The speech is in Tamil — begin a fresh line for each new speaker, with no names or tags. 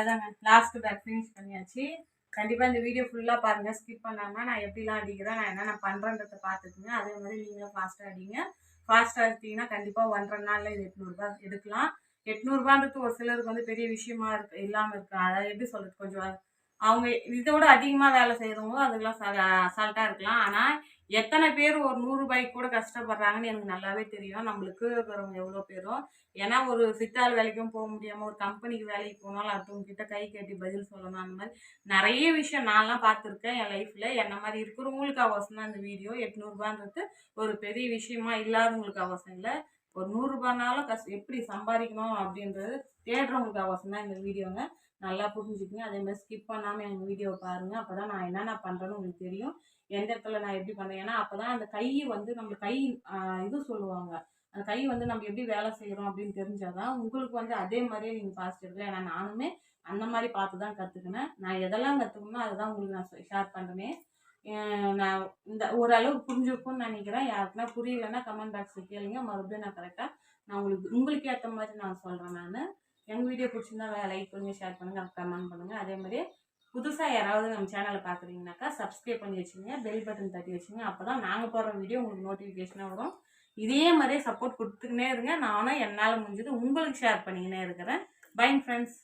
அவ்வளோதாங்க. லாஸ்ட் பேக் ஃபினிஷ் பண்ணியாச்சு. கண்டிப்பாக இந்த வீடியோ ஃபுல்லாக பாருங்கள், ஸ்கிப் பண்ணாமல். நான் எப்படிலாம் அடிக்கிறேன், நான் என்னென்ன பண்ணுறேன்றதை பார்த்துக்குங்க. அதே மாதிரி நீங்களும் ஃபாஸ்ட்டாக அடிங்க. ஃபாஸ்ட்டாக அடிச்சிங்கன்னா கண்டிப்பாக 1.5 நாளில் இது 800 எடுக்கலாம். 800 ஒரு சிலருக்கு வந்து பெரிய விஷயமா இல்லாமல் இருக்கு. அதாவது எப்படி சொல்கிறது, கொஞ்சம் அவங்க இதோட அதிகமாக வேலை செய்கிறவங்க அதுக்கெல்லாம் அசால்ட்டாக இருக்கலாம். ஆனால் எத்தனை பேர் ஒரு 100 கூட கஷ்டப்படுறாங்கன்னு எனக்கு நல்லாவே தெரியும். நம்மளுக்கு இருக்கிறவங்க எவ்வளோ பேரும். ஏன்னா ஒரு சித்தாள் வேலைக்கும் போக முடியாமல் ஒரு கம்பெனிக்கு வேலைக்கு போனாலும் அடுத்தவங்க கிட்ட கை கட்டி பதில் சொல்லணும். அந்த மாதிரி நிறைய விஷயம் நான்லாம் பார்த்துருக்கேன் என் லைஃப்பில். என்ன மாதிரி இருக்கிறவங்களுக்கு அவசியம் தான் இந்த வீடியோ. 800 ஒரு பெரிய விஷயமா இல்லாதவங்களுக்கு அவசியம் இல்லை. ஒரு 100 எப்படி சம்பாதிக்கணும் அப்படின்றது தேடுறவங்களுக்கு அவசியம் தான் இந்த வீடியோங்க. நல்லா புரிஞ்சுக்குங்க. அதே மாதிரி ஸ்கிப் பண்ணாமல் எங்கள் வீடியோவை பாருங்கள். அப்போ தான் நான் என்னென்ன பண்ணுறேன்னு உங்களுக்கு தெரியும். எந்த இடத்துல நான் எப்படி பண்ணுறேன். ஏன்னா அப்போ தான் அந்த கை வந்து நம்ம கை இது சொல்லுவாங்க. அந்த கை வந்து நம்ம எப்படி வேலை செய்கிறோம் அப்படின்னு தெரிஞ்சாதான் உங்களுக்கு வந்து அதே மாதிரியே நீங்கள் ஃபாஸ்ட் எடுக்கலாம். ஏன்னா நானுமே அந்த மாதிரி பார்த்து தான் கற்றுக்கினேன். நான் எதெல்லாம் கற்றுக்கணும் அதை தான் உங்களுக்கு நான் ஷேர் பண்ணுறேனே. நான் இந்த ஓரளவுக்கு புரிஞ்சுருக்கும்னு நினைக்கிறேன். யாருக்குன்னா புரியலைன்னா கமெண்ட் பாக்ஸில் கேளுங்க. மறுபடியும் நான் கரெக்டாக நான் உங்களுக்கு ஏற்ற மாதிரி நான் சொல்கிறேன். நான் எங்கள் வீடியோ பிடிச்சிருந்தா லைக் பண்ணுங்கள், ஷேர் பண்ணுங்கள், கமெண்ட் பண்ணுங்கள். அதே மாதிரி புதுசாக யாராவது நம்ம சேனலை பார்க்குறீங்கனாக்கா சப்ஸ்கிரைப் பண்ணி வச்சுங்க, பெல் பட்டன் தட்டி வச்சுங்க. அப்போ தான் நாங்கள் போடுற வீடியோ உங்களுக்கு நோட்டிஃபிகேஷனாக வரும். இதே மாதிரியே சப்போர்ட் கொடுத்துக்கினே இருங்க. நானும் என்னால் முடிஞ்சது உங்களுக்கு ஷேர் பண்ணிக்கினே இருக்கிறேன். Bye friends.